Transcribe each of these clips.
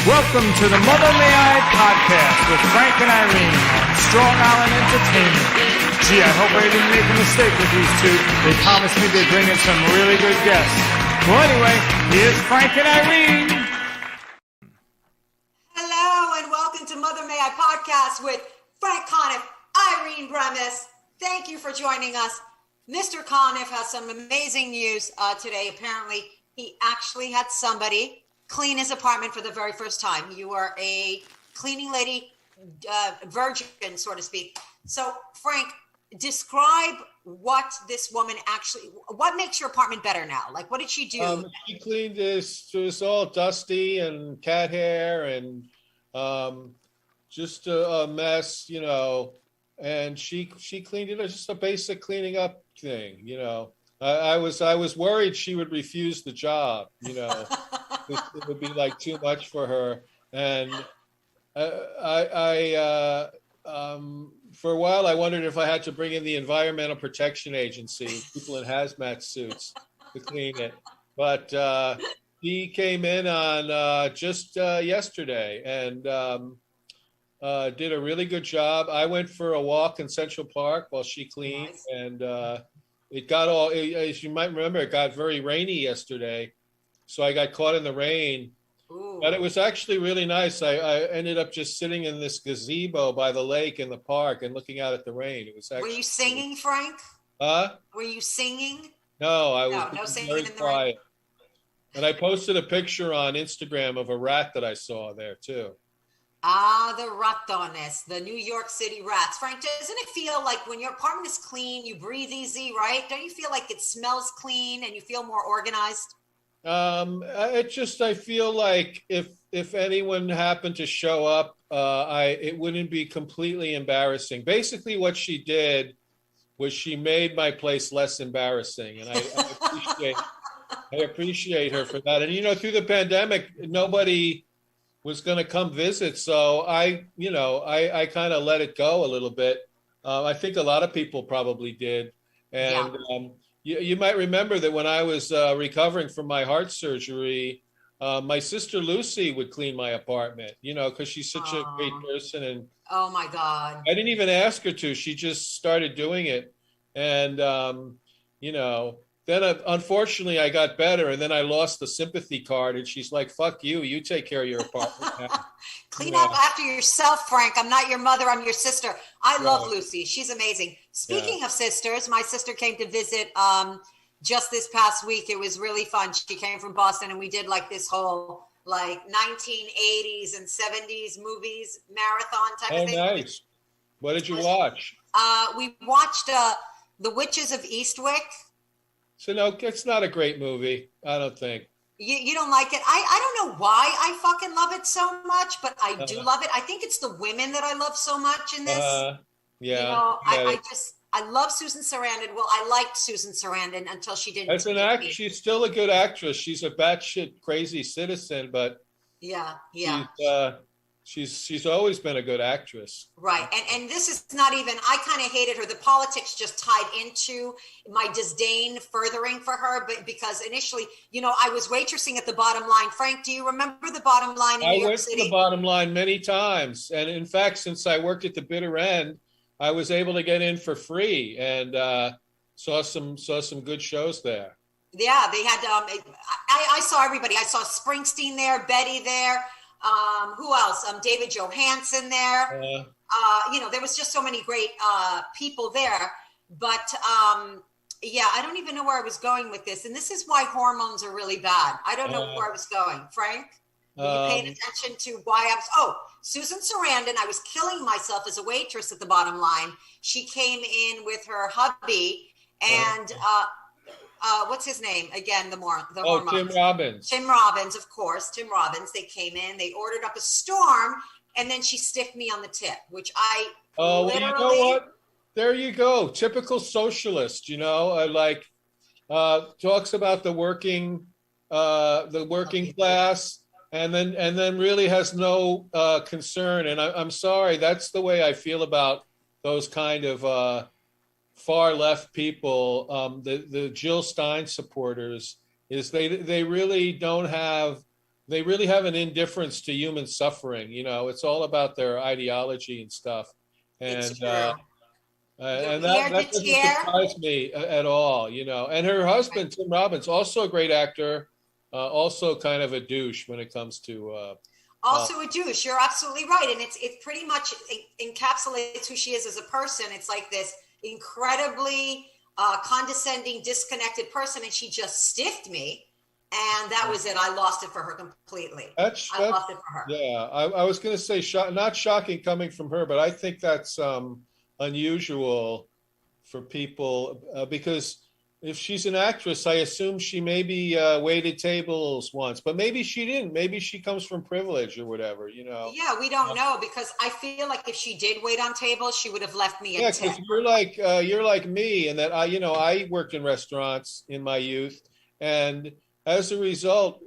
Welcome to the Mother May I podcast with Frank and Irene on Strong Island Entertainment. Gee, I hope I didn't make a mistake with these two. They promised me they'd bring in some really good guests. Well, anyway, here's Frank and Irene. Hello, and welcome to Mother May I podcast with Frank Conniff, Irene Bremis. Thank you for joining us. Mr. Conniff has some amazing news today. Apparently, he actually had somebody clean his apartment for the very first time. You are a cleaning lady, virgin, so to speak. So, Frank, describe what this woman what makes your apartment better now? Like, what did she do? She cleaned this. It was all dusty and cat hair and just a mess, you know. And she cleaned it. Just a basic cleaning up thing, you know. I was worried she would refuse the job, you know. It would be like too much for her. And for a while, I wondered if I had to bring in the Environmental Protection Agency, people in hazmat suits, to clean it. But he came in on just yesterday and did a really good job. I went for a walk in Central Park while she cleaned. Nice. And it got as you might remember, it got very rainy yesterday. So I got caught in the rain. Ooh. But it was actually really nice. I ended up just sitting in this gazebo by the lake in the park and looking out at the rain. It was actually. Were you singing, Frank? Huh? Were you singing? No, I was no singing very in the quiet. rain. And I posted a picture on Instagram of a rat that I saw there too. Ah, the ratones, the New York City rats. Frank, doesn't it feel like when your apartment is clean, you breathe easy, right? Don't you feel like it smells clean and you feel more organized? I feel like if anyone happened to show up, it wouldn't be completely embarrassing. Basically, what she did was she made my place less embarrassing, and I appreciate her for that. And you know, through the pandemic, nobody was going to come visit, so I kind of let it go a little bit. I think a lot of people probably did, and. Yeah. You might remember that when I was recovering from my heart surgery, my sister Lucy would clean my apartment, you know, because she's such a great person. And oh, my God. I didn't even ask her to. She just started doing it. And, you know, then unfortunately I got better and then I lost the sympathy card. And she's like, fuck you. You take care of your apartment now. Clean up after yourself, Frank. I'm not your mother. I'm your sister. I love Lucy. She's amazing. Speaking of sisters, my sister came to visit just this past week. It was really fun. She came from Boston and we did like this whole like 1980s and 70s movies marathon type of thing. Oh, nice. What did you watch? We watched The Witches of Eastwick. So no, it's not a great movie. I don't think. You don't like it? I don't know why I fucking love it so much, but I do love it. I think it's the women that I love so much in this. Yeah. You know, I love Susan Sarandon. Well, I liked Susan Sarandon until she didn't. As an actor, she's still a good actress. She's a batshit crazy citizen, but yeah. She's always been a good actress. Right. And this is not even, I kind of hated her. The politics just tied into my disdain furthering for her. But because initially, you know, I was waitressing at the Bottom Line. Frank, do you remember the Bottom Line in New York City? I went to the Bottom Line many times. And in fact, since I worked at the bitter end, I was able to get in for free and saw some good shows there. Yeah, they had, I saw everybody. I saw Springsteen there, Betty there. Who else? David Johansen there. You know, there was just so many great people there. But yeah, I don't even know where I was going with this. And this is why hormones are really bad. I don't know where I was going. Frank, were you paying attention to why I was? Susan Sarandon. I was killing myself as a waitress at the Bottom Line. She came in with her hubby and what's his name again? The hormones. Tim Robbins. Tim Robbins, of course. Tim Robbins. They came in. They ordered up a storm, and then she stiffed me on the tip, which I literally. You know what? There you go. Typical socialist. You know, talks about the working class, and then really has no concern. And I'm sorry, that's the way I feel about those kind of. Far left people, the Jill Stein supporters, is they really don't have they really have an indifference to human suffering. It's all about their ideology and stuff. And It's true. and Pierre that doesn't Detier. surprise me at all. And her husband, Tim Robbins, also a great actor, also kind of a douche when it comes to. Also a douche. You're absolutely right, and it pretty much encapsulates who she is as a person. It's like this incredibly condescending, disconnected person, and she just stiffed me, and that was it. I lost it for her completely. I lost it for her. Yeah, I was going to say not shocking coming from her, but I think that's unusual for people because if she's an actress, I assume she maybe waited tables once, but maybe she didn't. Maybe she comes from privilege or whatever, Yeah, we don't know because I feel like if she did wait on tables, she would have left me a tip. Yeah, you're like me, and that I worked in restaurants in my youth, and as a result,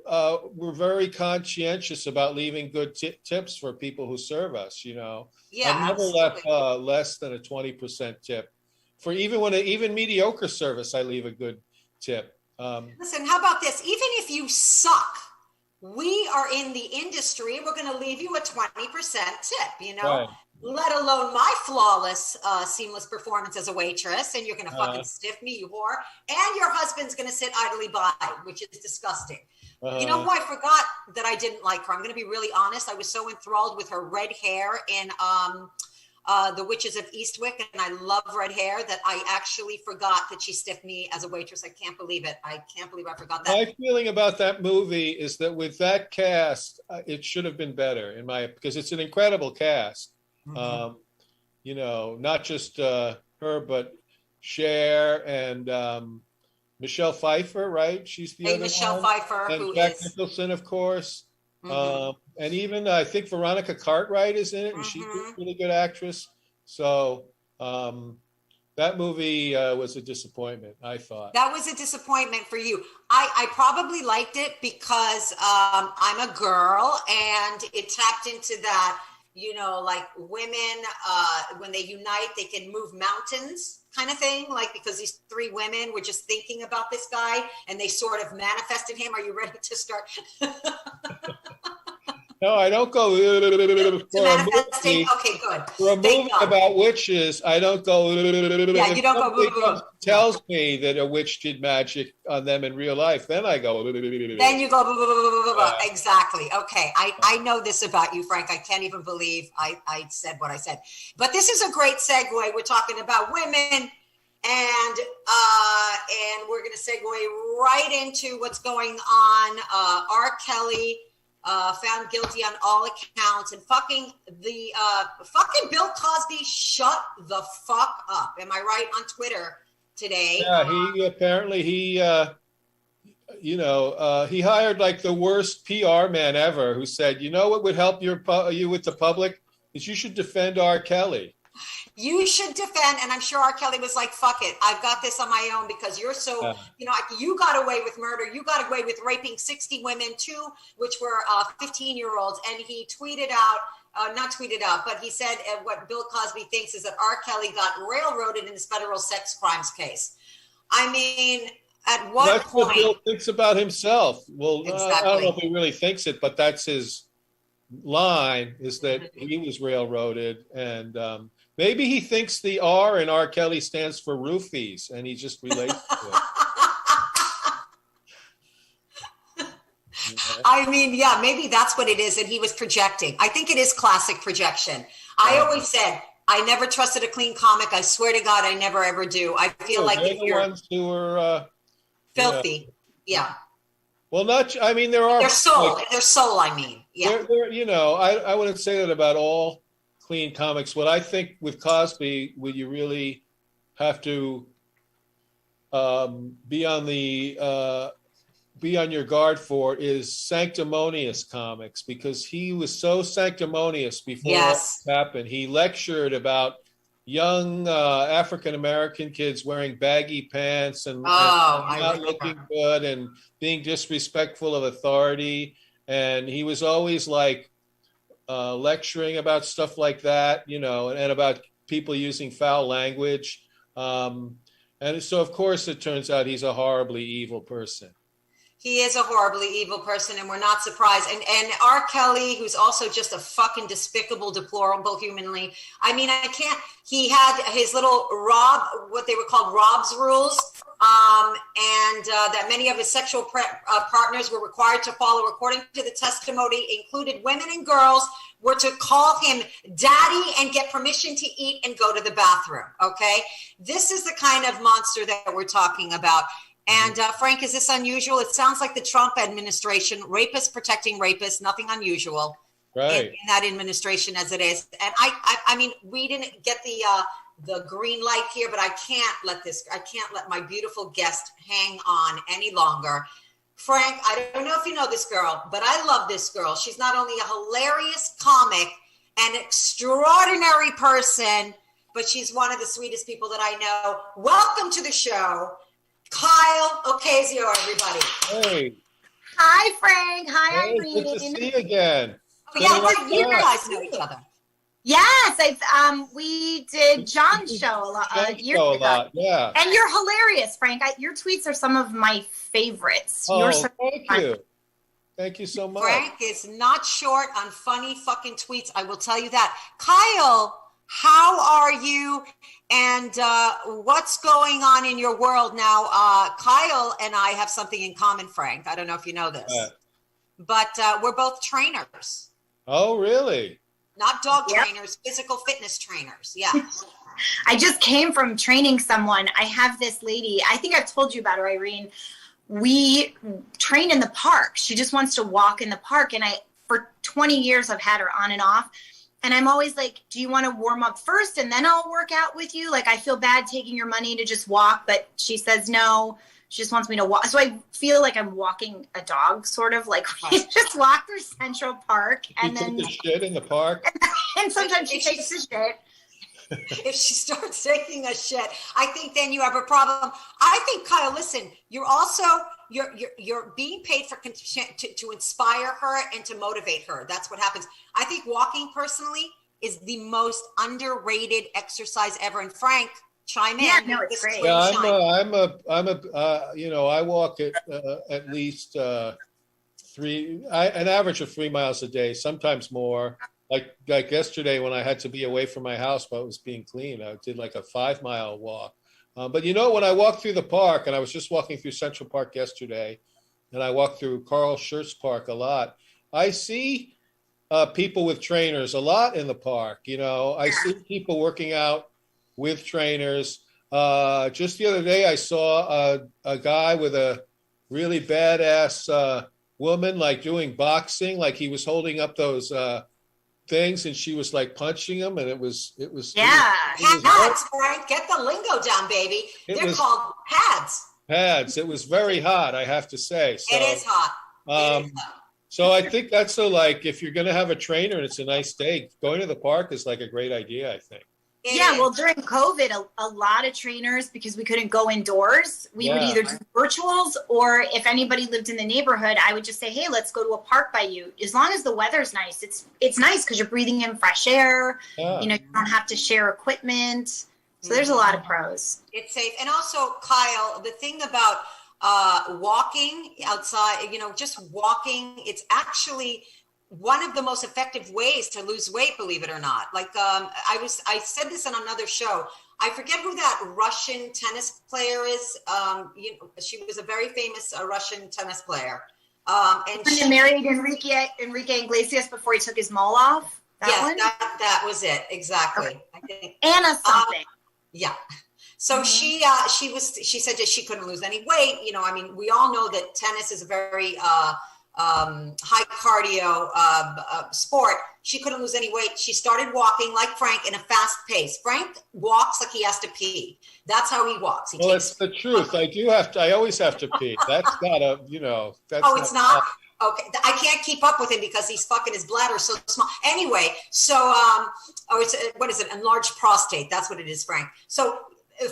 we're very conscientious about leaving good tips for people who serve us. Yeah, I've never left less than a 20% tip. For even mediocre service, I leave a good tip. Listen, how about this? Even if you suck, we are in the industry. We're going to leave you a 20% tip, Right. Let alone my flawless, seamless performance as a waitress. And you're going to fucking stiff me, you whore. And your husband's going to sit idly by, which is disgusting. You know who I forgot that I didn't like her? I'm going to be really honest. I was so enthralled with her red hair in The Witches of Eastwick, and I love red hair that I actually forgot that she stiffed me as a waitress. I can't believe it. I can't believe I forgot that. My feeling about that movie is that with that cast, it should have been better because it's an incredible cast. Mm-hmm. Not just her, but Cher and Michelle Pfeiffer, right? She's the other Michelle one. Pfeiffer, and who Jack is Nicholson, of course. Mm-hmm. And even I think Veronica Cartwright is in it, and she's a really good actress. So that movie was a disappointment, I thought. That was a disappointment for you. I probably liked it because I'm a girl, and it tapped into that, like women, when they unite, they can move mountains kind of thing. Like, because these three women were just thinking about this guy, and they sort of manifested him. Are you ready to start? No, I don't go for a movie. Okay, good. For a movie about witches, I don't go. Yeah, you don't go. Tells me that a witch did magic on them in real life, then I go. Then you go. Exactly. Okay, I know this about you, Frank. I can't even believe I said what I said. But this is a great segue. We're talking about women, and we're going to segue right into what's going on. R. Kelly. Found guilty on all accounts, and fucking Bill Cosby shut the fuck up. Am I right on Twitter today? Yeah, he apparently he hired like the worst PR man ever, who said, what would help you with the public is you should defend R. Kelly. You should defend, and I'm sure R. Kelly was like, fuck it, I've got this on my own because you're so, you got away with murder, you got away with raping 60 women, too, which were 15-year-olds, and he tweeted out, not tweeted out, but he said what Bill Cosby thinks is that R. Kelly got railroaded in his federal sex crimes case. I mean, at what That's point? what Bill thinks about himself. Well, exactly. I don't know if he really thinks it, but that's his line, is that he was railroaded, and maybe he thinks the R in R. Kelly stands for roofies, and he just relates to it. I mean, yeah, maybe that's what it is, and he was projecting. I think it is classic projection. I always said, I never trusted a clean comic. I swear to God, I never, ever do. I feel like if you're ones who are filthy, yeah. Well, there are their soul. I mean, yeah. I wouldn't say that about all clean comics. What I think with Cosby, what you really have to be on your guard for is sanctimonious comics, because he was so sanctimonious before this happened. He lectured about young African American kids wearing baggy pants and not looking good and being disrespectful of authority, and he was always like lecturing about stuff like that, and about people using foul language. And so, of course, it turns out he's a horribly evil person. He is a horribly evil person, and we're not surprised. And R. Kelly, who's also just a fucking despicable, deplorable humanly. I mean, I can't. He had his little what they were called Rob's rules, and that many of his sexual partners were required to follow, according to the testimony, included women and girls, were to call him daddy and get permission to eat and go to the bathroom. Okay, this is the kind of monster that we're talking about. And Frank, is this unusual? It sounds like the Trump administration, rapists protecting rapists, nothing unusual in that administration as it is. And I mean, we didn't get the green light here, but I can't let my beautiful guest hang on any longer. Frank, I don't know if you know this girl, but I love this girl. She's not only a hilarious comic, an extraordinary person, but she's one of the sweetest people that I know. Welcome to the show, Kyle Ocasio, everybody. Hey. Hi, Frank. Hi, Hey, Irene. good to see you again. Oh, yeah, you guys know each other. Yes, we did John's show a lot years ago. Yeah. And you're hilarious, Frank. Your tweets are some of my favorites. Oh, you're so thank fun. you. Thank you so much. Frank is not short on funny fucking tweets. I will tell you that. Kyle, how are you? And what's going on in your world now? Kyle and I have something in common, Frank. I don't know if you know this, but we're both trainers. Oh, really? Not dog trainers, physical fitness trainers. Yeah. I just came from training someone. I have this lady. I think I've told you about her, Irene. We train in the park. She just wants to walk in the park. And for 20 years, I've had her on and off. And I'm always like, do you want to warm up first and then I'll work out with you? Like, I feel bad taking your money to just walk, but she says no. She just wants me to walk. So I feel like I'm walking a dog, sort of like we just walk through Central Park. And you then take the shit in the park? and sometimes she takes the shit. If she starts taking a shit, I think then you have a problem. I think, Kyle, listen, you're also, you're being paid to inspire her and to motivate her. That's what happens. I think walking personally is the most underrated exercise ever. And Frank, chime in. Yeah, no, it's great. Yeah, I walk at least an average of 3 miles a day, sometimes more. Like yesterday when I had to be away from my house while it was being cleaned, I did like a 5 mile walk. But when I walk through the park, and I was just walking through Central Park yesterday, and I walk through Carl Schurz Park a lot, I see people with trainers a lot in the park. I see people working out with trainers. Just the other day, I saw a guy with a really badass woman, like doing boxing, like he was holding up those things, and she was like punching him, and it was pads, Frank. Get the lingo down, baby. They're called pads. It was very hot, I have to say. So, it is hot. So I think that's if you're going to have a trainer and it's a nice day, going to the park is like a great idea, I think. Well, during COVID, a lot of trainers, because we couldn't go indoors, we would either do virtuals, or if anybody lived in the neighborhood, I would just say, hey, let's go to a park by you. As long as the weather's nice, it's nice because you're breathing in fresh air. Yeah. You don't have to share equipment. So there's a lot of pros. It's safe. And also, Kyle, the thing about walking outside, just walking, it's actually one of the most effective ways to lose weight, believe it or not. Like I said this on another show. I forget who that Russian tennis player is. She was a very famous Russian tennis player. And she married Enrique Iglesias before he took his mole off. That was it exactly. Okay. I think Anna something. Yeah. So she said that she couldn't lose any weight. We all know that tennis is a very high cardio sport. She couldn't lose any weight. She started walking like Frank in a fast pace. Frank walks like he has to pee. That's how he walks. It's the truth. I always have to pee. That's not it's not? Okay. I can't keep up with him because he's fucking, his bladder's so small. Anyway, so, what is it? Enlarged prostate. That's what it is, Frank. So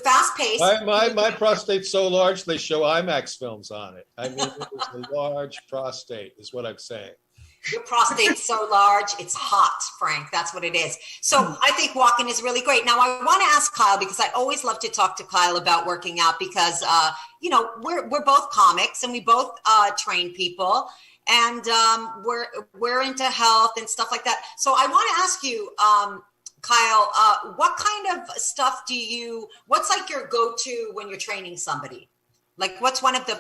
fast paced. My prostate's so large they show IMAX films on it. I mean, it was a large prostate, is what I'm saying. Your prostate's so large, it's hot, Frank. That's what it is. So I think walking is really great. Now I want to ask Kyle, because I always love to talk to Kyle about working out, because you know, we're both comics and we both train people, and we're into health and stuff like that. So I want to ask you, Kyle, what kind of stuff what's like your go-to when you're training somebody? Like, what's one of the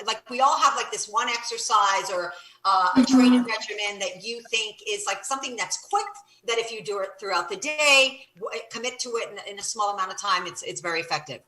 like, we all have like this one exercise or a training regimen that you think is like something that's quick, that if you do it throughout the day, commit to it in a small amount of time, it's very effective.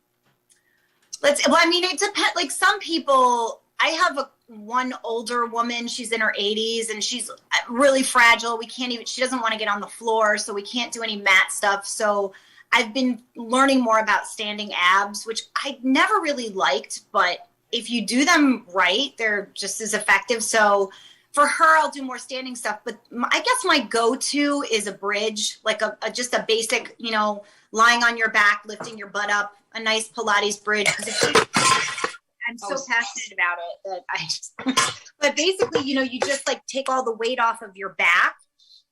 Well, I mean, it depends. Like, some people, I have one older woman, she's in her 80s and she's really fragile. She doesn't want to get on the floor, so we can't do any mat stuff. So I've been learning more about standing abs, which I never really liked, but if you do them right, they're just as effective. So for her, I'll do more standing stuff, but I guess my go-to is a bridge, like just a basic, you know, lying on your back, lifting your butt up, a nice Pilates bridge. I'm so passionate about it that but basically, you know, you just like take all the weight off of your back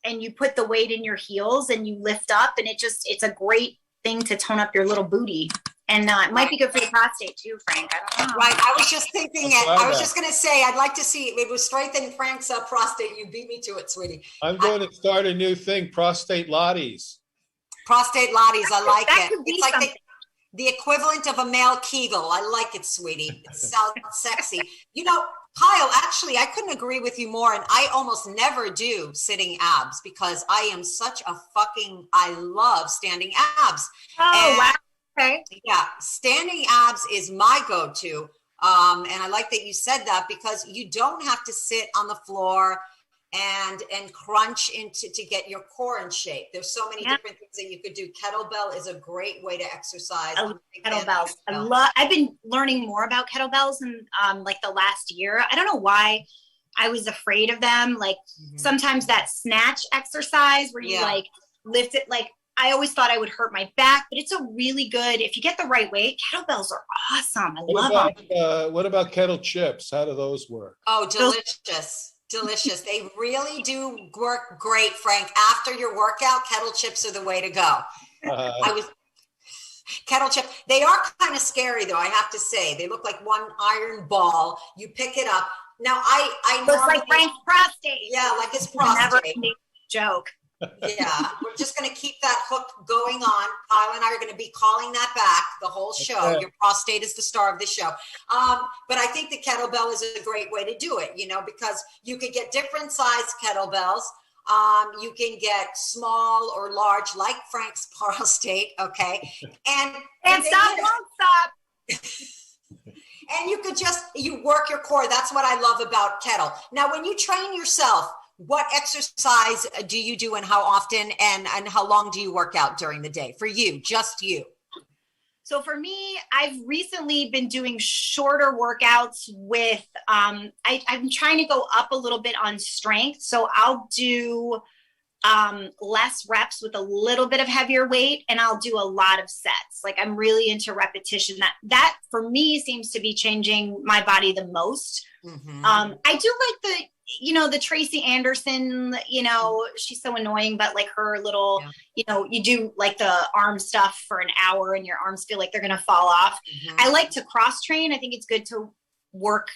and you put the weight in your heels and you lift up, and it's a great thing to tone up your little booty. And it might be good for your prostate too, Frank. I don't know. Right. I was just thinking it. I was just going to say, I'd like to see it would strengthen Frank's prostate. You beat me to it, sweetie. I'm going to start a new thing, prostate lotties. Prostate lotties. I like That it. could be It's like something. the equivalent of a male Kegel. I like it, sweetie. It sounds sexy. You know, Kyle, actually, I couldn't agree with you more. And I almost never do sitting abs, because I am I love standing abs. Oh, wow. Okay. Yeah, standing abs is my go-to. And I like that you said that, because you don't have to sit on the floor and crunch to get your core in shape. There's so many different things that you could do. Kettlebell is a great way to exercise. Kettlebells. I've been learning more about kettlebells in like the last year. I don't know why I was afraid of them. Like sometimes that snatch exercise where you like lift it, like I always thought I would hurt my back, but it's a really good, if you get the right weight, kettlebells are awesome. I love them. What about kettle chips? How do those work? Oh, delicious. Delicious. They really do work great, Frank. After your workout, kettle chips are the way to go. Kettle chip. They are kind of scary, though, I have to say. They look like one iron ball. You pick it up. Now, I looks like Frank's prostate. Yeah, like his prostate. Never joke. Yeah, we're just going to keep that hook going on. Kyle and I are going to be calling that back the whole show. Your prostate is the star of the show. But I think the kettlebell is a great way to do it, you know, because you could get different size kettlebells. You can get small or large, like Frank's prostate, okay? And stop, won't stop. And you work your core. That's what I love about kettle. Now, when you train yourself, what exercise do you do and how often, and how long do you work out during the day for you, just you? So for me, I've recently been doing shorter workouts with, I'm trying to go up a little bit on strength. So I'll do less reps with a little bit of heavier weight, and I'll do a lot of sets. Like, I'm really into repetition. That for me seems to be changing my body the most. I do like the Tracy Anderson, she's so annoying, but like her little, you do like the arm stuff for an hour and your arms feel like they're going to fall off. I like to cross train. I think it's good to work,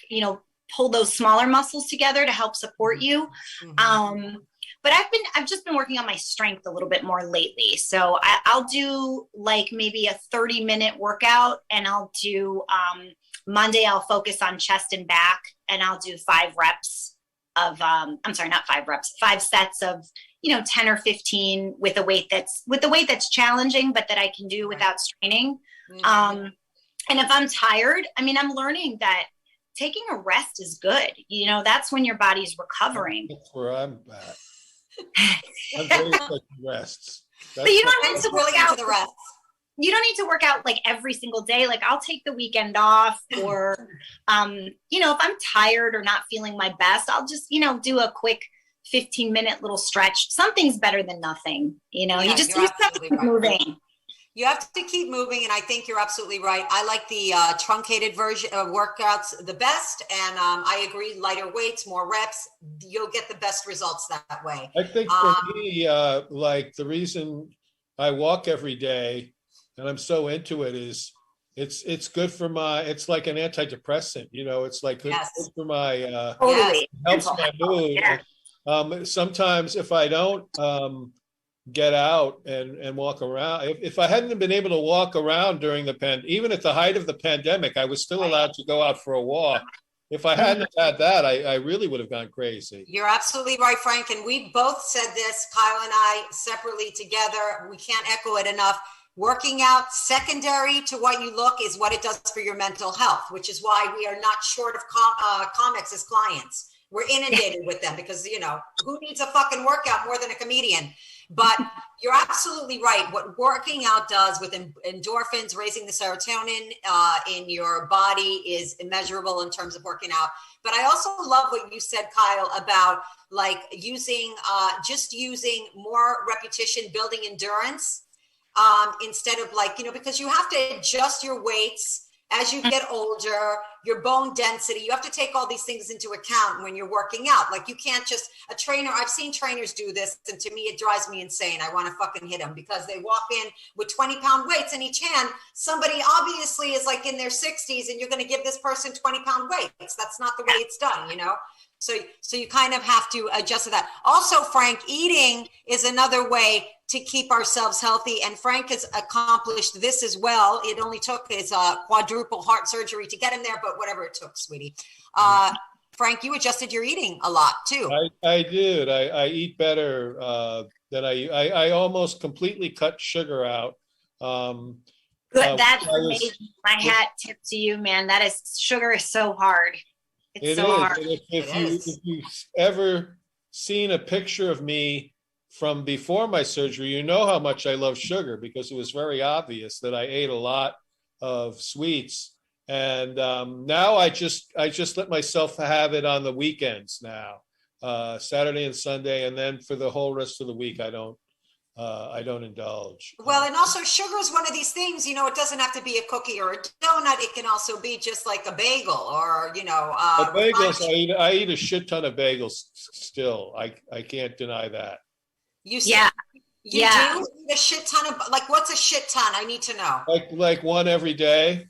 pull those smaller muscles together to help support you. But I've just been working on my strength a little bit more lately. So I'll do like maybe a 30-minute workout, and I'll do, Monday I'll focus on chest and back, and I'll do 5 reps of, 5 sets of, 10 or 15 with a weight that's challenging, but that I can do without straining. And if I'm tired, I'm learning that taking a rest is good. That's when your body's recovering. That's where I'm at. I'm very taking rests. But you don't need to work out the rest. You don't need to work out like every single day. Like, I'll take the weekend off, or, if I'm tired or not feeling my best, I'll just, do a quick 15-minute little stretch. Something's better than nothing. You just keep moving. You have to keep moving, and I think you're absolutely right. I like the truncated version of workouts the best, and I agree, lighter weights, more reps, you'll get the best results that way. I think for me, like the reason I walk every day and I'm so into it is it's good for it's like an antidepressant, it's like good for my, Totally. helps my mood. Yeah. Sometimes if I don't get out and walk around, if I hadn't been able to walk around during even at the height of the pandemic, I was still allowed to go out for a walk. If I hadn't had that, I really would have gone crazy. You're absolutely right, Frank. And we both said this, Kyle and I, separately together. We can't echo it enough. Working out, secondary to what you look, is what it does for your mental health, which is why we are not short of comics as clients. We're inundated with them because, who needs a fucking workout more than a comedian? But you're absolutely right. What working out does with endorphins, raising the serotonin in your body, is immeasurable in terms of working out. But I also love what you said, Kyle, about like using more repetition, building endurance instead of because you have to adjust your weights as you get older, your bone density. You have to take all these things into account when you're working out. Like you can't just, I've seen trainers do this, and to me, it drives me insane. I want to fucking hit them because they walk in with 20-pound weights in each hand. Somebody obviously is like in their 60s, and you're going to give this person 20-pound weights. That's not the way it's done, So you kind of have to adjust to that. Also, Frank, eating is another way to keep ourselves healthy. And Frank has accomplished this as well. It only took his quadruple heart surgery to get him there, but whatever it took, sweetie. Frank, you adjusted your eating a lot too. I did. I eat better than I almost completely cut sugar out. Good. That's amazing. My hat tip to you, man. Sugar is so hard. It's so hard. If you've ever seen a picture of me from before my surgery, you know how much I love sugar because it was very obvious that I ate a lot of sweets. And now I just let myself have it on the weekends now, Saturday and Sunday, and then for the whole rest of the week I don't indulge. Well, and also sugar is one of these things, it doesn't have to be a cookie or a donut. It can also be just like a bagel or, bagels, I eat a shit ton of bagels still. I can't deny that. You do eat a shit ton of, what's a shit ton? I need to know. Like one every day.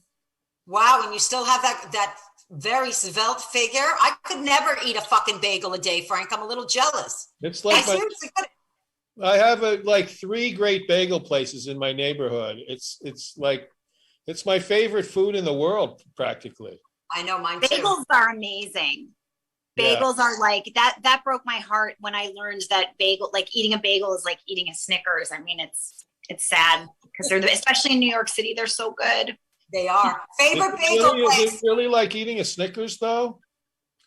Wow. And you still have that very svelte figure. I could never eat a fucking bagel a day, Frank. I'm a little jealous. It's like I have like 3 great bagel places in my neighborhood. It's my favorite food in the world, practically. I know, mine too. Bagels are amazing. Bagels are like that broke my heart when I learned that eating a bagel is like eating a Snickers. I mean, it's sad because they're, especially in New York City, they're so good. They are. Favorite bagel place. Is it really like eating a Snickers though?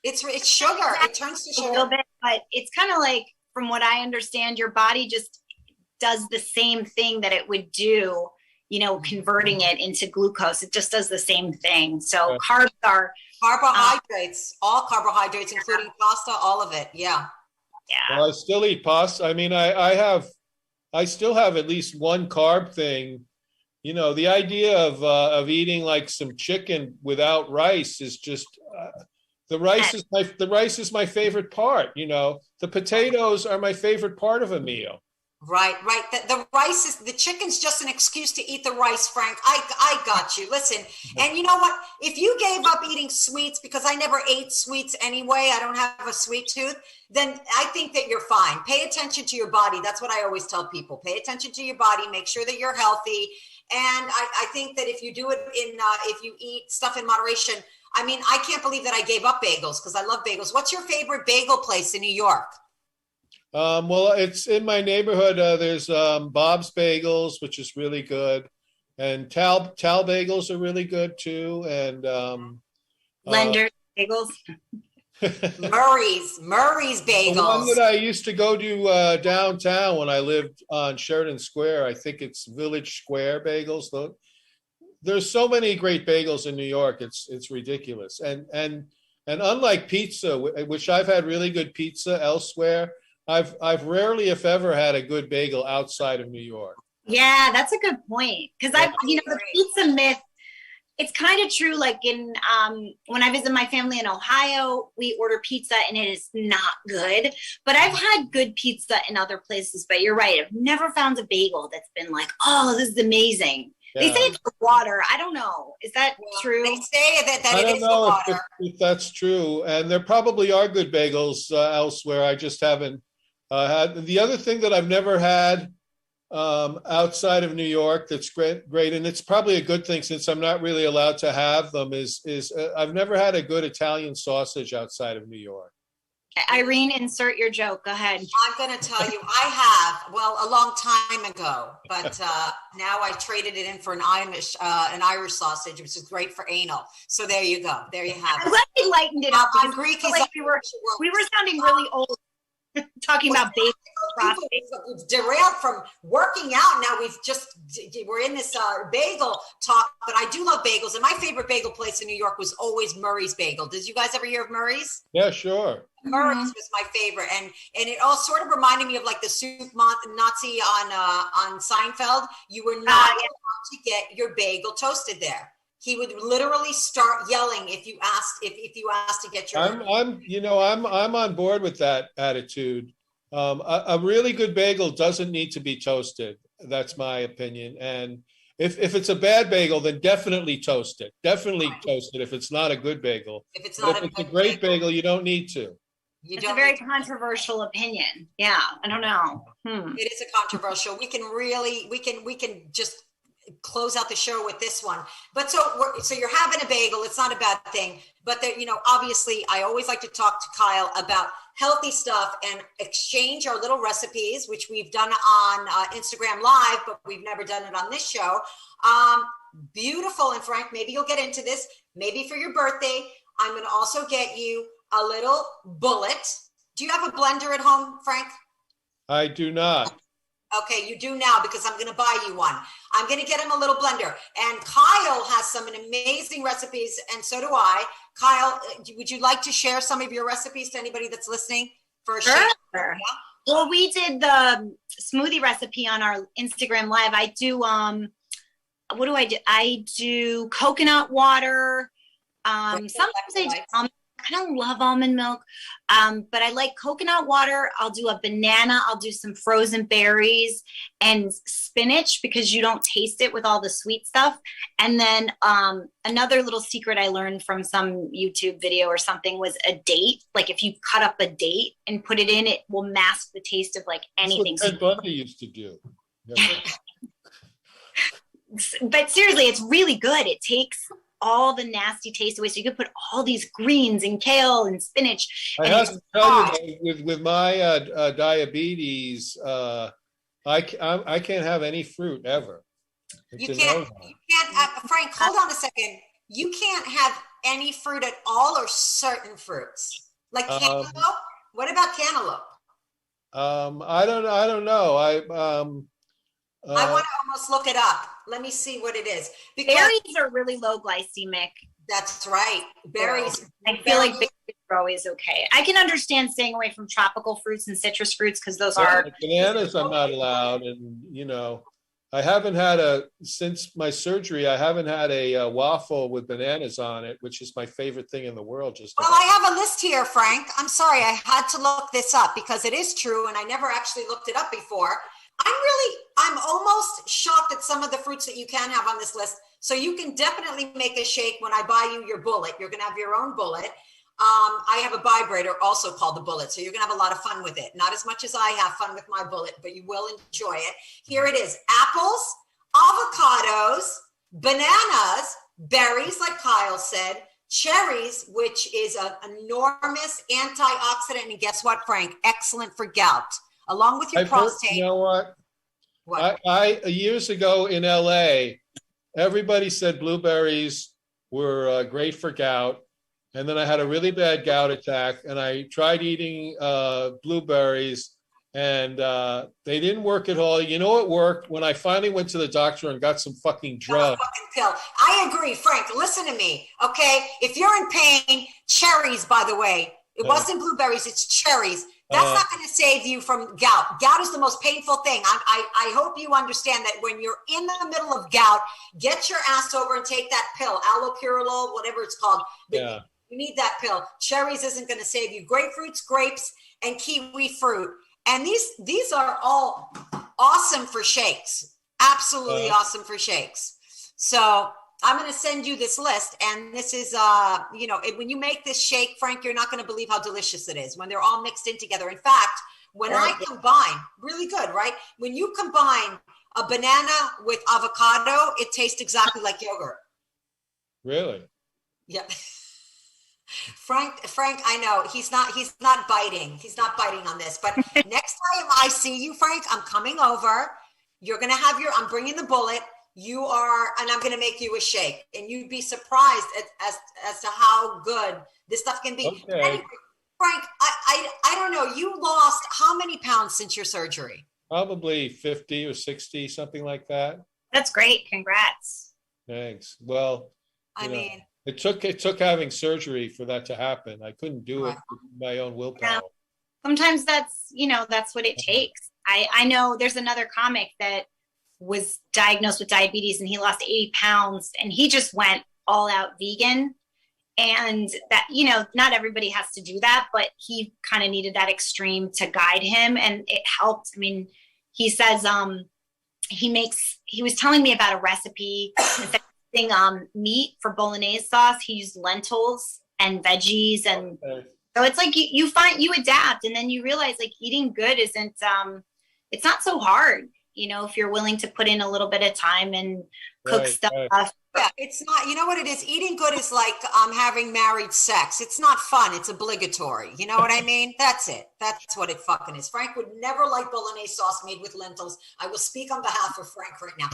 It's sugar. It turns to sugar. A little bit, but it's kind of like, from what I understand, your body just does the same thing that it would do, converting it into glucose. It just does the same thing. So carbs are carbohydrates, all carbohydrates, including pasta, all of it. Yeah. Yeah. Well, I still eat pasta. I mean, I still have at least one carb thing. The idea of eating like some chicken without rice is just the rice is my favorite part. The potatoes are my favorite part of a meal. Right. The rice the chicken's just an excuse to eat the rice, Frank. I got you. Listen, and you know what? If you gave up eating sweets, because I never ate sweets anyway, I don't have a sweet tooth, then I think that you're fine. Pay attention to your body. That's what I always tell people. Pay attention to your body. Make sure that you're healthy. And I think that if you do it if you eat stuff in moderation, I mean, I can't believe that I gave up bagels because I love bagels. What's your favorite bagel place in New York? Well, it's in my neighborhood. There's Bob's Bagels, which is really good. And Tal Bagels are really good too. And Lender Bagels. Murray's Bagels. The one that I used to go to downtown when I lived on Sheridan Square, I think it's Village Square Bagels. There's so many great bagels in New York. It's ridiculous. And unlike pizza, which I've had really good pizza elsewhere, I've rarely, if ever, had a good bagel outside of New York. Yeah, that's a good point. Because the pizza myth, it's kind of true. Like when I visit my family in Ohio, we order pizza and it is not good. But I've had good pizza in other places. But you're right. I've never found a bagel that's been like, oh, this is amazing. Yeah. They say it's the water. I don't know. Is that true? They say that I it don't is know the water. If that's true. And there probably are good bagels elsewhere. I just haven't had. The other thing that I've never had outside of New York that's great, and it's probably a good thing since I'm not really allowed to have them, is I've never had a good Italian sausage outside of New York. Irene, insert your joke. Go ahead. I'm going to tell you, I have, a long time ago, but now I traded it in for an Irish sausage, which is great for anal. So there you go. There you have it. I'm glad you lightened it up. I'm Greek. Like we were sounding really old. Talking about bagels. We've derailed from working out. Now we're in this bagel talk, but I do love bagels. And my favorite bagel place in New York was always Murray's Bagel. Did you guys ever hear of Murray's? Yeah, sure. Murray's was my favorite. And it all sort of reminded me of like the soup Nazi on Seinfeld. You were not allowed to get your bagel toasted there. He would literally start yelling if you asked to get your. I'm on board with that attitude. A really good bagel doesn't need to be toasted. That's my opinion. And if it's a bad bagel, then definitely toast it. Definitely toast it if it's not a good bagel. If it's not a great bagel, you don't need to. It's a very controversial opinion. Yeah, I don't know. It is a controversial. We can just close out the show with this one. But so you're having a bagel. It's not a bad thing. But obviously, I always like to talk to Kyle about healthy stuff and exchange our little recipes, which we've done on Instagram Live, but we've never done it on this show. Beautiful. And Frank, maybe you'll get into this. Maybe for your birthday, I'm going to also get you a little bullet. Do you have a blender at home, Frank? I do not. Okay, you do now because I'm going to buy you one. I'm going to get him a little blender. And Kyle has some amazing recipes, and so do I. Kyle, would you like to share some of your recipes to anybody that's listening? Sure. Yeah? Well, we did the smoothie recipe on our Instagram Live. I do, what do I do? I do coconut water. Sometimes I do almond. I don't love almond milk, but I like coconut water. I'll do a banana. I'll do some frozen berries and spinach because you don't taste it with all the sweet stuff. And then another little secret I learned from some YouTube video or something was a date. Like if you cut up a date and put it in, it will mask the taste of like anything. That's what Ted Bundy used to do. But seriously, it's really good. It takes all the nasty taste away. So you could put all these greens and kale and spinach. I have to tell you, with my diabetes, I can't have any fruit ever. You can't, Frank, hold on a second. You can't have any fruit at all or certain fruits? Like cantaloupe? What about cantaloupe? I don't know. I want to almost look it up. Let me see what it is. Because berries are really low glycemic. That's right. Berries. I feel like berries are always okay. I can understand staying away from tropical fruits and citrus fruits because those are. Bananas I'm not allowed. And, I haven't had since my surgery, I haven't had a waffle with bananas on it, which is my favorite thing in the world. Well, I have a list here, Frank. I'm sorry. I had to look this up because it is true. And I never actually looked it up before. I'm almost shocked at some of the fruits that you can have on this list. So you can definitely make a shake when I buy you your bullet. You're going to have your own bullet. I have a vibrator also called the bullet. So you're going to have a lot of fun with it. Not as much as I have fun with my bullet, but you will enjoy it. Here it is. Apples, avocados, bananas, berries, like Kyle said, cherries, which is an enormous antioxidant. And guess what, Frank? Excellent for gout. Along with your prostate. You know what? What? I years ago in LA, everybody said blueberries were great for gout. And then I had a really bad gout attack and I tried eating blueberries and they didn't work at all. You know what worked? When I finally went to the doctor and got some fucking drug. Fucking pill. I agree, Frank. Listen to me, okay? If you're in pain, cherries, by the way, it wasn't blueberries, it's cherries. That's not going to save you from gout. Gout is the most painful thing. I hope you understand that when you're in the middle of gout, get your ass over and take that pill, allopurinol, whatever it's called. Yeah. You need that pill. Cherries isn't going to save you. Grapefruits, grapes, and kiwi fruit. And these are all awesome for shakes. Absolutely awesome for shakes. So I'm going to send you this list. And this is, when you make this shake, Frank, you're not going to believe how delicious it is when they're all mixed in together. In fact, when I combine, really good, right? When you combine a banana with avocado, it tastes exactly like yogurt. Really? Yeah. Frank, I know he's not biting. He's not biting on this, but next time I see you, Frank, I'm coming over. You're going to have I'm bringing the bullet. And I'm going to make you a shake, and you'd be surprised as to how good this stuff can be. Okay. Anyway, Frank, I don't know. You lost how many pounds since your surgery? Probably 50 or 60, something like that. That's great. Congrats. Thanks. Well, I mean, it took having surgery for that to happen. I couldn't do it with my own willpower. Yeah. Sometimes that's what it takes. I know there's another comic that was diagnosed with diabetes and he lost 80 pounds and he just went all out vegan. And that, not everybody has to do that, but he kind of needed that extreme to guide him, and it helped. I mean, he says he was telling me about a recipe instead of using meat for bolognese sauce, he used lentils and veggies, and so it's like you adapt, and then you realize like eating good isn't it's not so hard, if you're willing to put in a little bit of time and cook stuff. Right. Yeah, it's not, you know what it is? Eating good is like having married sex. It's not fun. It's obligatory. You know what I mean? That's it. That's what it fucking is. Frank would never like bolognese sauce made with lentils. I will speak on behalf of Frank right now.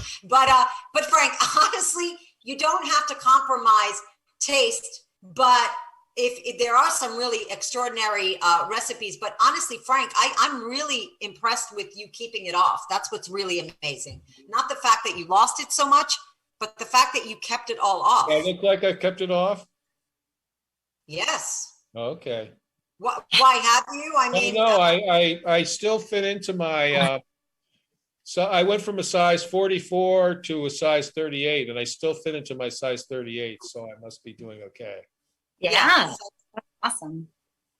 But Frank, honestly, you don't have to compromise taste, but if there are some really extraordinary recipes, but honestly, Frank, I'm really impressed with you keeping it off. That's what's really amazing. Not the fact that you lost it so much, but the fact that you kept it all off. I look like I kept it off? Yes. Okay. Why have you? I mean, no, I still fit into my, so I went from a size 44 to a size 38, and I still fit into my size 38, so I must be doing okay. Yeah. That's awesome.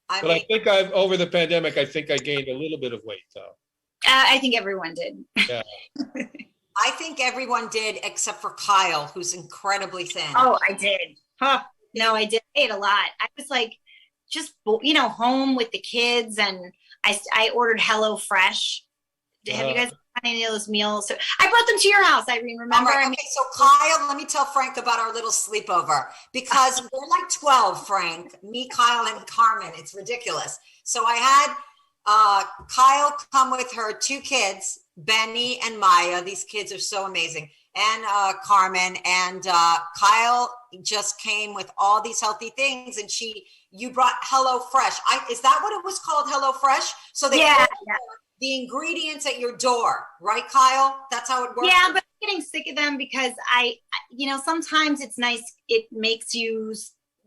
I think over the pandemic, I think I gained a little bit of weight, though. I think everyone did. Yeah. I think everyone did except for Kyle, who's incredibly thin. Oh, I did. Huh. No, I did. I ate a lot. I was like, just, home with the kids, and I ordered Hello Fresh. Have you guys had any of those meals? So I brought them to your house, Irene, remember? Right, okay, so Kyle, let me tell Frank about our little sleepover, because we're like 12, Frank, me, Kyle, and Carmen. It's ridiculous. So I had Kyle come with her 2 kids, Benny and Maya. These kids are so amazing. And Carmen, and Kyle just came with all these healthy things, and you brought Hello Fresh. Is that what it was called, Hello Fresh? So they put the ingredients at your door, right, Kyle? That's how it works? Yeah, but I'm getting sick of them because sometimes it's nice. It makes you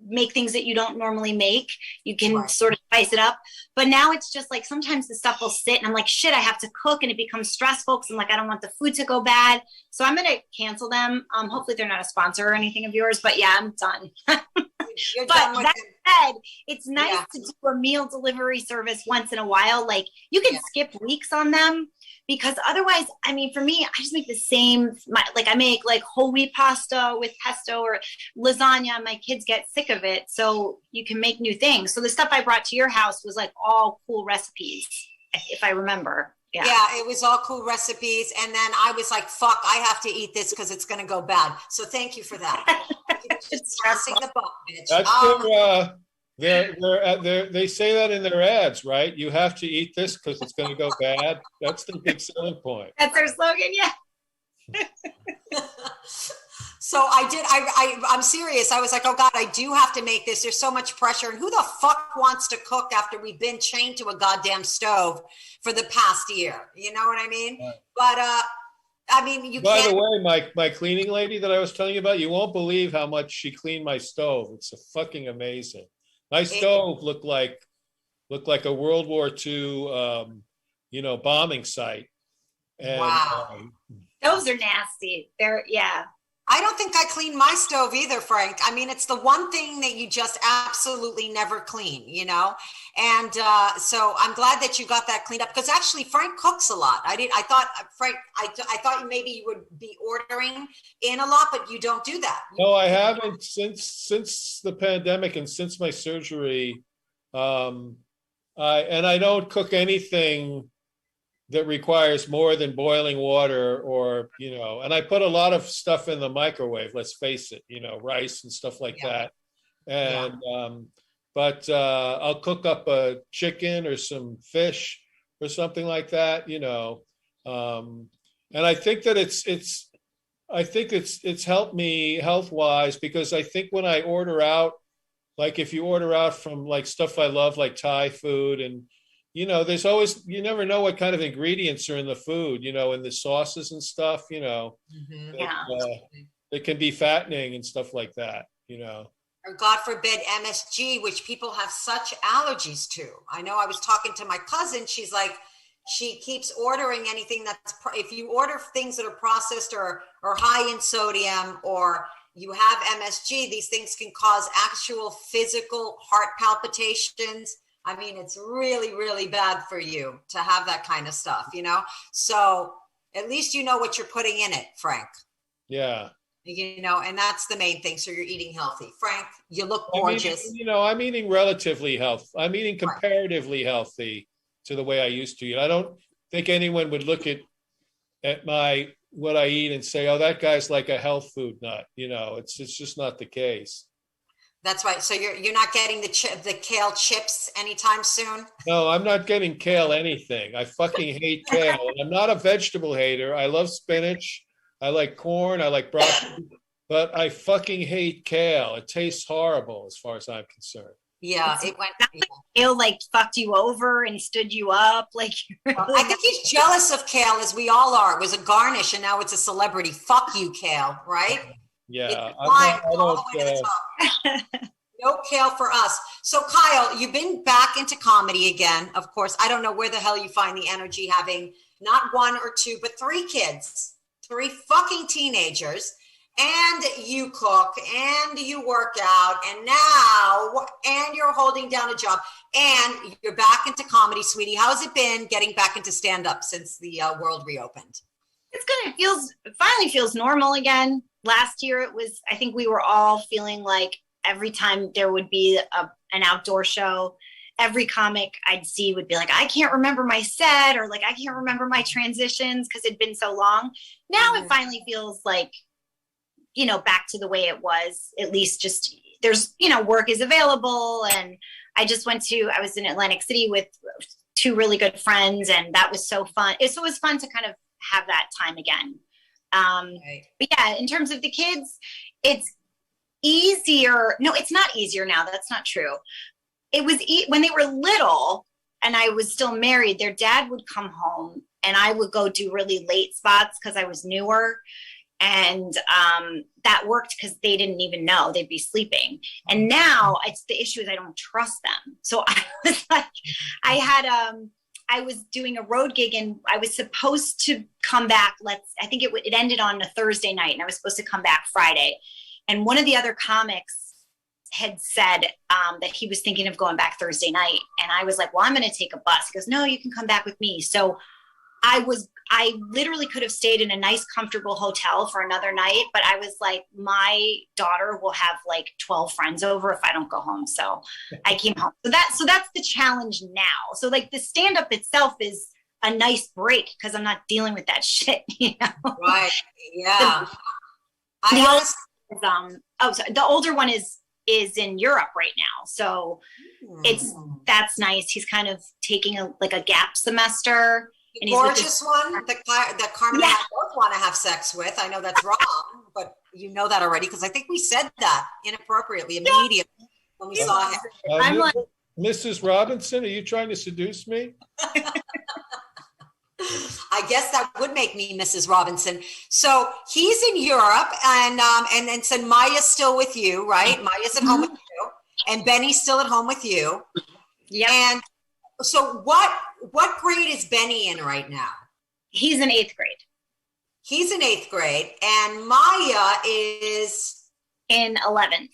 make things that you don't normally make. You can sort of spice it up. But now it's just like sometimes the stuff will sit and I'm like, shit, I have to cook, and it becomes stressful because I'm like, I don't want the food to go bad. So I'm going to cancel them. Hopefully they're not a sponsor or anything of yours, but yeah, I'm done. But that said, it's nice to do a meal delivery service once in a while. Like you can skip weeks on them, because otherwise, I mean, for me, I just make the same, I make like whole wheat pasta with pesto or lasagna. My kids get sick of it. So you can make new things. So the stuff I brought to your house was like all cool recipes, if I remember. Yeah, it was all cool recipes. And then I was like, fuck, I have to eat this because it's going to go bad. So thank you for that. It's passing the buck, bitch. That's they say that in their ads, right? You have to eat this because it's going to go bad. That's the big selling point. That's their slogan, yeah. So I did. I'm serious. I was like, oh God, I do have to make this. There's so much pressure. And who the fuck wants to cook after we've been chained to a goddamn stove for the past year? You know what I mean? Right. But I mean, you By can't. the way, my cleaning lady that I was telling you about, you won't believe how much she cleaned my stove. It's fucking amazing. My stove looked like looked like a World War II, bombing site. And, Wow. Those are nasty. Yeah. I don't think I clean my stove either, Frank. I mean, it's the one thing that you just absolutely never clean, And so I'm glad that you got that cleaned up, because actually Frank cooks a lot. I thought Frank, I thought maybe you would be ordering in a lot, but you don't do that. No, I haven't since the pandemic and since my surgery. I don't cook anything that requires more than boiling water, or and I put a lot of stuff in the microwave, let's face it, rice and stuff like that. And but I'll cook up a chicken or some fish or something like that, and I think that it's helped me health wise, because I think when I order out, like if you order out from like stuff I love, like Thai food, and there's always, you never know what kind of ingredients are in the food, in the sauces and stuff, that can be fattening and stuff like that, Or God forbid MSG, which people have such allergies to. I know I was talking to my cousin. She's like, she keeps ordering anything that's, if you order things that are processed or high in sodium, or you have MSG, these things can cause actual physical heart palpitations. I mean, it's really, really bad for you to have that kind of stuff, So at least you know what you're putting in it, Frank. Yeah. And that's the main thing. So you're eating healthy. Frank, you look gorgeous. I'm eating relatively healthy. I'm eating comparatively healthy to the way I used to eat. I don't think anyone would look at what I eat and say, oh, that guy's like a health food nut. It's just not the case. That's right. So you're not getting the kale chips anytime soon? No, I'm not getting kale anything. I fucking hate kale. And I'm not a vegetable hater. I love spinach. I like corn. I like broccoli. But I fucking hate kale. It tastes horrible as far as I'm concerned. Yeah, it went. Kale fucked you over and stood you up. I think he's jealous of kale, as we all are. It was a garnish, and now it's a celebrity. Fuck you, kale. Right? Yeah, no kale for us. So Kyle, you've been back into comedy again. Of course, I don't know where the hell you find the energy having not one or two, but 3 kids, 3 fucking teenagers, and you cook and you work out, and you're holding down a job, and you're back into comedy, sweetie. How has it been getting back into stand-up since the world reopened? It's good. It finally feels normal again. Last year I think we were all feeling like every time there would be an outdoor show, every comic I'd see would be like, I can't remember my set, or like, I can't remember my transitions because it'd been so long. Now it finally feels like, back to the way it was, at least just there's, work is available. And I was in Atlantic City with 2 really good friends, and that was so fun. It was fun to kind of have that time again. But yeah, in terms of the kids, it's easier. No, it's not easier now. That's not true. It was when they were little and I was still married, their dad would come home and I would go do really late spots because I was newer. And that worked because they didn't even know, they'd be sleeping. And now the issue is I don't trust them. So I was like, I was doing a road gig and I was supposed to come back. I think it ended on a Thursday night and I was supposed to come back Friday. And one of the other comics had said that he was thinking of going back Thursday night. And I was like, well, I'm going to take a bus. He goes, no, you can come back with me. So I literally could have stayed in a nice, comfortable hotel for another night, but I was like, my daughter will have like 12 friends over if I don't go home. So I came home. So that's the challenge now. So like the stand-up itself is a nice break because I'm not dealing with that shit, Right. Yeah. The older one is in Europe right now. So that's nice. He's kind of taking a gap semester. The gorgeous one that Carmen and I both want to have sex with. I know that's wrong, but you know that already because I think we said that inappropriately immediately when we saw him. I'm like, Mrs. Robinson, are you trying to seduce me? I guess that would make me Mrs. Robinson. So he's in Europe, and so Maya's still with you, right? Maya's at home with you, and Benny's still at home with you. Yeah. And So what grade is Benny in right now? He's in 8th grade. He's in 8th grade, and Maya is in 11th.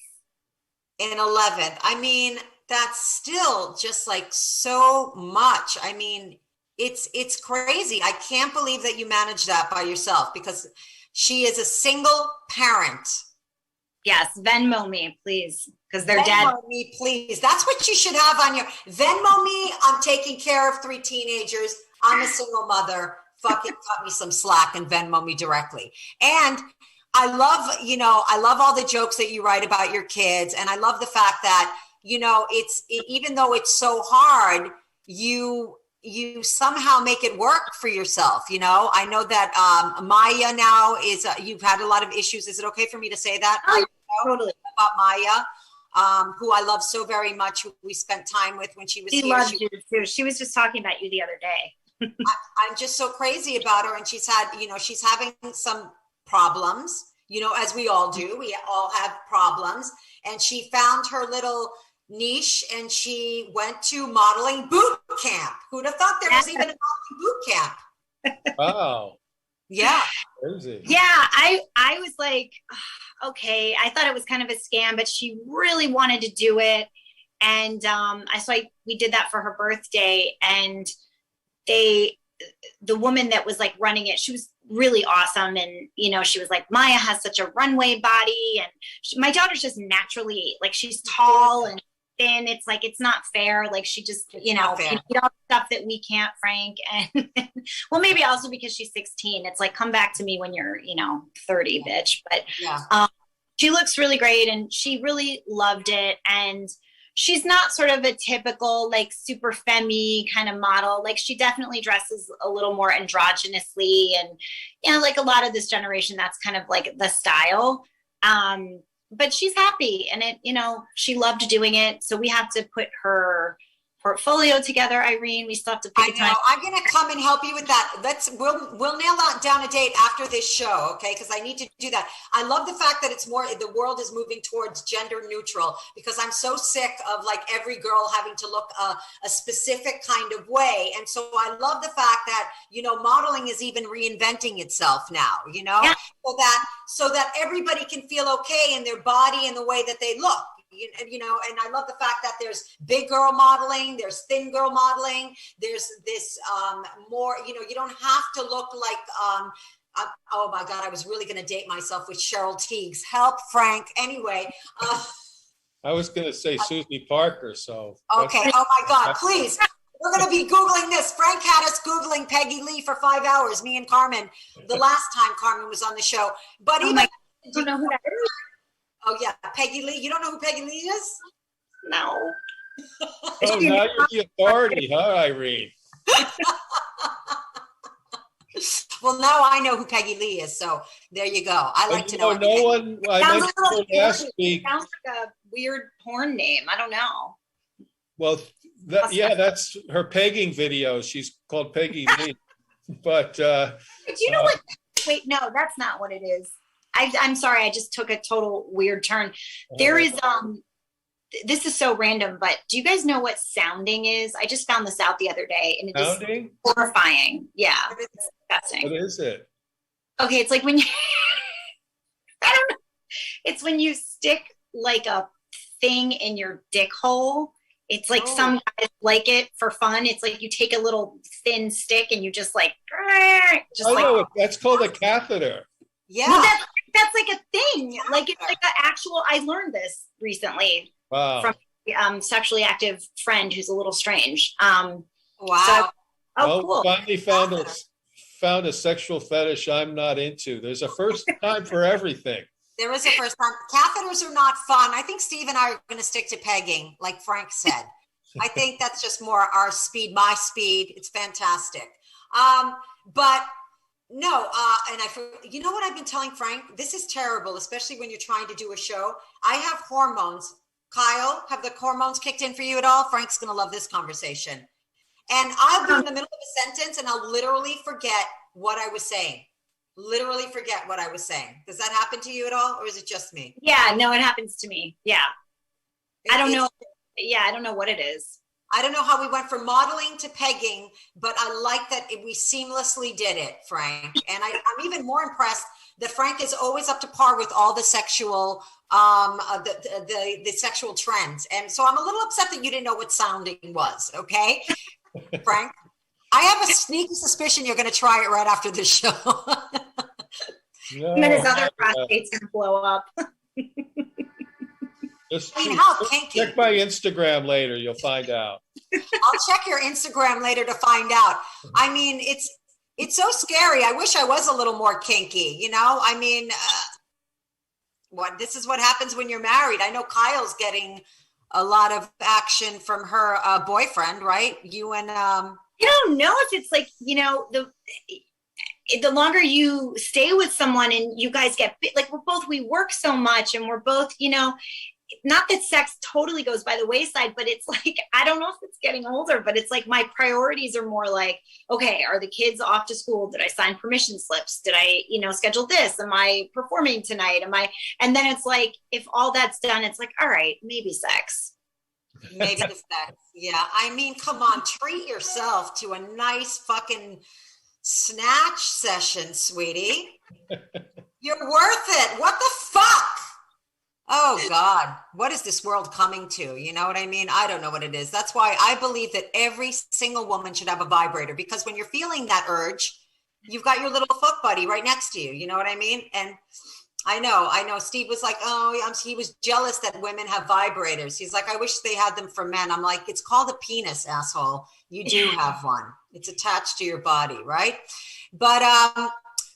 In 11th. I mean, that's still just like so much. I mean, it's crazy. I can't believe that you managed that by yourself, because she is a single parent. Yes, Venmo me, please, because they're Venmo dead. Venmo me, please. That's what you should have on your Venmo me. I'm taking care of 3 teenagers. I'm a single mother. Fucking cut me some slack and Venmo me directly. And I love all the jokes that you write about your kids. And I love the fact that, even though it's so hard, you somehow make it work for yourself. I know that Maya now is, you've had a lot of issues. Is it okay for me to say that? Oh, totally. About Maya, who I love so very much, who we spent time with when she was here. She loves you too. She was just talking about you the other day. I'm just so crazy about her. And she's having some problems, as we all do. We all have problems. And she found her little niche and she went to modeling boot camp. Who'd have thought there was even a modeling boot camp? Wow. Yeah. Crazy. Yeah, I was like, okay. I thought it was kind of a scam, but she really wanted to do it. And we did that for her birthday, and the woman that was like running it, she was really awesome. And, she was like, Maya has such a runway body. And my daughter's just naturally, like, she's tall and thin. It's like, it's not fair. Like, she just, you know, all the stuff that we can't, Frank. And well, maybe also because she's 16. It's like, come back to me when you're, 30, bitch. But she looks really great and she really loved it. And she's not sort of a typical like super femme kind of model. Like, she definitely dresses a little more androgynously, and like a lot of this generation, that's kind of like the style. But she's happy, and she loved doing it. So we have to put her portfolio together, Irene. We still have to pick a time. I'm going to come and help you with that. We'll nail down a date after this show, okay? Because I need to do that. I love the fact that the world is moving towards gender neutral, because I'm so sick of like every girl having to look a specific kind of way. And so I love the fact that, modeling is even reinventing itself now, Yeah. so that everybody can feel okay in their body and the way that they look. And I love the fact that there's big girl modeling, there's thin girl modeling, there's this more, you don't have to look like, oh my God, I was really going to date myself with Cheryl Teagues. Help, Frank. Anyway. I was going to say Susie Parker, so. Okay. Oh my God, please. We're going to be Googling this. Frank had us Googling Peggy Lee for 5 hours, me and Carmen, the last time Carmen was on the show. But I don't know who that is. Oh yeah, Peggy Lee. You don't know who Peggy Lee is? No. Oh, now you're the authority, huh, Irene? Well, now I know who PeggyLee is, so there you go. I like to know. No one. I mentioned last week. Sounds like a weird porn name. I don't know. Well, that's her pegging video. She's called Peggy Lee. But do you know what? Wait, no, that's not what it is. I'm sorry, I just took a total weird turn. There is this is so random, but do you guys know what sounding is? I just found this out the other day, and it is horrifying. Yeah, it's disgusting. What is it? Okay, it's like when you I don't know. It's when you stick like a thing in your dick hole. It's like some guys like it for fun. It's like you take a little thin stick and you just like no, that's called a catheter. Yeah. Well, that's like a thing. Like, it's like an actual, I learned this recently from a sexually active friend who's a little strange. Wow. So, cool. Finally found a sexual fetish I'm not into. There's a first time for everything. There is a first time. Catheters are not fun. I think Steve and I are going to stick to pegging, like Frank said. I think that's just more our speed, my speed. It's fantastic. But no, you know what I've been telling Frank? This is terrible, especially when you're trying to do a show. I have hormones. Kyle, have the hormones kicked in for you at all? Frank's going to love this conversation. And I'll be in the middle of a sentence and I'll literally forget what I was saying. Literally forget what I was saying. Does that happen to you at all? Or is it just me? Yeah, no, it happens to me. Yeah. I don't know. Yeah, I don't know what it is. I don't know how we went from modeling to pegging, but I like that we seamlessly did it, Frank. And I'm even more impressed that Frank is always up to par with all the sexual, the sexual trends. And so I'm a little upset that you didn't know what sounding was. Okay, Frank. I have a sneaky suspicion you're going to try it right after this show. No, And then his other prostate's going to blow up. just I mean, how kinky. check my Instagram later. You'll find out. I'll check your Instagram later to find out. I mean, it's so scary. I wish I was a little more kinky, you know? I mean, this is what happens when you're married. I know Kyle's getting a lot of action from her boyfriend, right? You and I don't know if it's like, you know, the longer you stay with someone and you guys get like, we work so much and we're both, you know, not that sex totally goes by the wayside, but it's like, I don't know if it's getting older, but it's like my priorities are more like, okay, are the kids off to school? Did I sign permission slips? Did I, you know, schedule this? Am I performing tonight? And then it's like, if all that's done, it's like, all right, maybe sex. maybe the sex. Yeah. I mean, come on, treat yourself to a nice fucking snatch session, sweetie. You're worth it. What the fuck? Oh God, what is this world coming to? You know what I mean? I don't know what it is. That's why I believe that every single woman should have a vibrator, because when you're feeling that urge, you've got your little fuck buddy right next to you. You know what I mean? And I know. Steve was like, oh, he was jealous that women have vibrators. He's like, I wish they had them for men. I'm like, it's called a penis, asshole. You do have one. It's attached to your body, right? But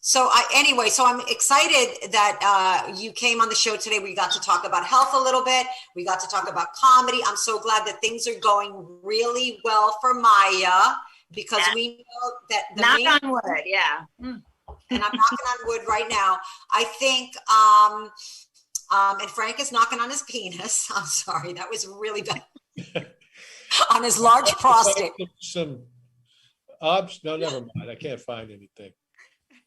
so I'm excited that you came on the show today. We got to talk about health a little bit. We got to talk about comedy. I'm so glad that things are going really well for Maya, because we know that knock on wood, yeah. And I'm knocking on wood right now. I think, and Frank is knocking on his penis. I'm sorry, that was really bad. On his large prostate. No, never mind. I can't find anything.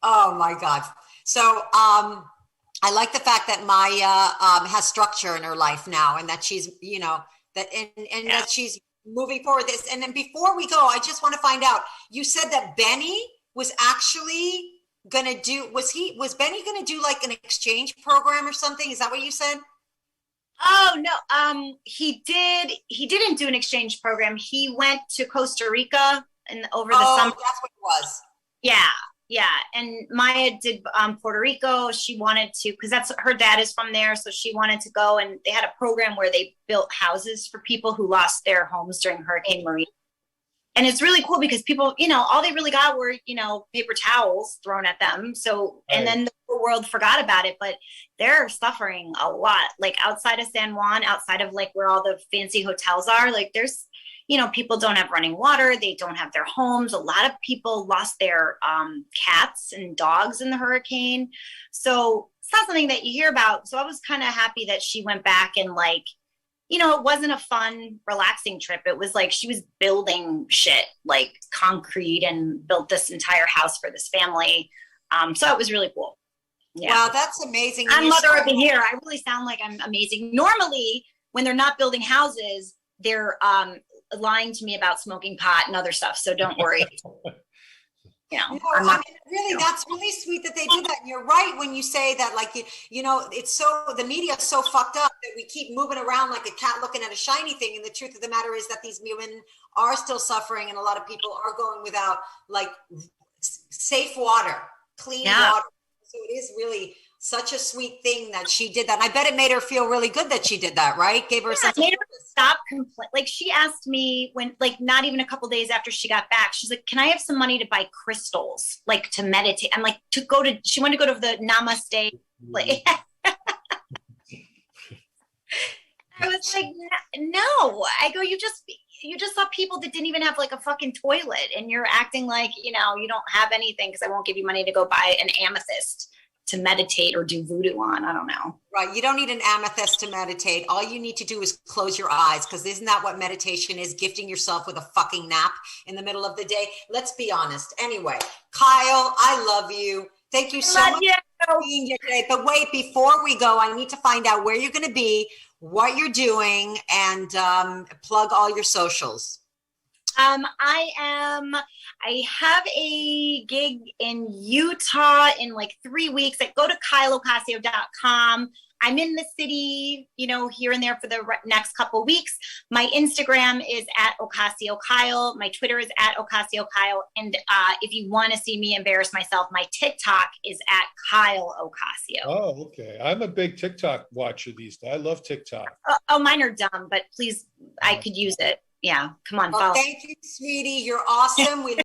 Oh my God. So I like the fact that Maya has structure in her life now, and that she's, you know, that that she's moving forward this. And then before we go, I just want to find out, you said that Benny was actually gonna do, was Benny gonna do like an exchange program or something? Is that what you said? Oh no, he didn't do an exchange program. He went to Costa Rica over the summer. That's what it was. Yeah. And Maya did Puerto Rico. She wanted to, because that's her dad is from there, so she wanted to go. And they had a program where they built houses for people who lost their homes during Hurricane Maria. And it's really cool because people, you know, all they really got were, you know, paper towels thrown at them. So, and then the whole world forgot about it, but they're suffering a lot. Like outside of San Juan, outside of like where all the fancy hotels are, like there's, you know, people don't have running water. They don't have their homes. A lot of people lost their cats and dogs in the hurricane. So it's not something that you hear about. So I was kind of happy that she went back and like, you know, it wasn't a fun, relaxing trip. It was like she was building shit, like concrete, and built this entire house for this family. So it was really cool. Yeah. Wow, that's amazing. I'm mother of the year. I really sound like I'm amazing. Normally, when they're not building houses, they're lying to me about smoking pot and other stuff. So don't worry. You know, I mean, really, that's really sweet that they do that. And you're right when you say that, like, you know, it's so, the media is so fucked up that we keep moving around like a cat looking at a shiny thing. And the truth of the matter is that these women are still suffering, and a lot of people are going without like safe water, clean water. So it is really such a sweet thing that she did that. And I bet it made her feel really good that she did that, right? Gave her a sense of purpose. Stop complaining. Like she asked me when, like, not even a couple days after she got back, she's like, can I have some money to buy crystals, like to meditate? I'm like, she wanted to go to the namaste. Like, I was like, no. I go, you just saw people that didn't even have like a fucking toilet, and you're acting like, you know, you don't have anything because I won't give you money to go buy an amethyst to meditate or do voodoo on. I don't know. Right. You don't need an amethyst to meditate. All you need to do is close your eyes, because isn't that what meditation is? Gifting yourself with a fucking nap in the middle of the day. Let's be honest. Anyway, Kyle, I love you. Thank you so much for being here today. But wait, before we go, I need to find out where you're going to be, what you're doing, and plug all your socials. I have a gig in Utah in like 3 weeks. Go to kyleocasio.com. I'm in the city, here and there for the next couple weeks. My Instagram is at Ocasio Kyle. My Twitter is at Ocasio Kyle. And if you want to see me embarrass myself, my TikTok is at Kyle Ocasio. Oh, okay. I'm a big TikTok watcher these days. I love TikTok. Oh, mine are dumb, but please, I could use it. Yeah, come on. Well, thank you, sweetie. You're awesome. We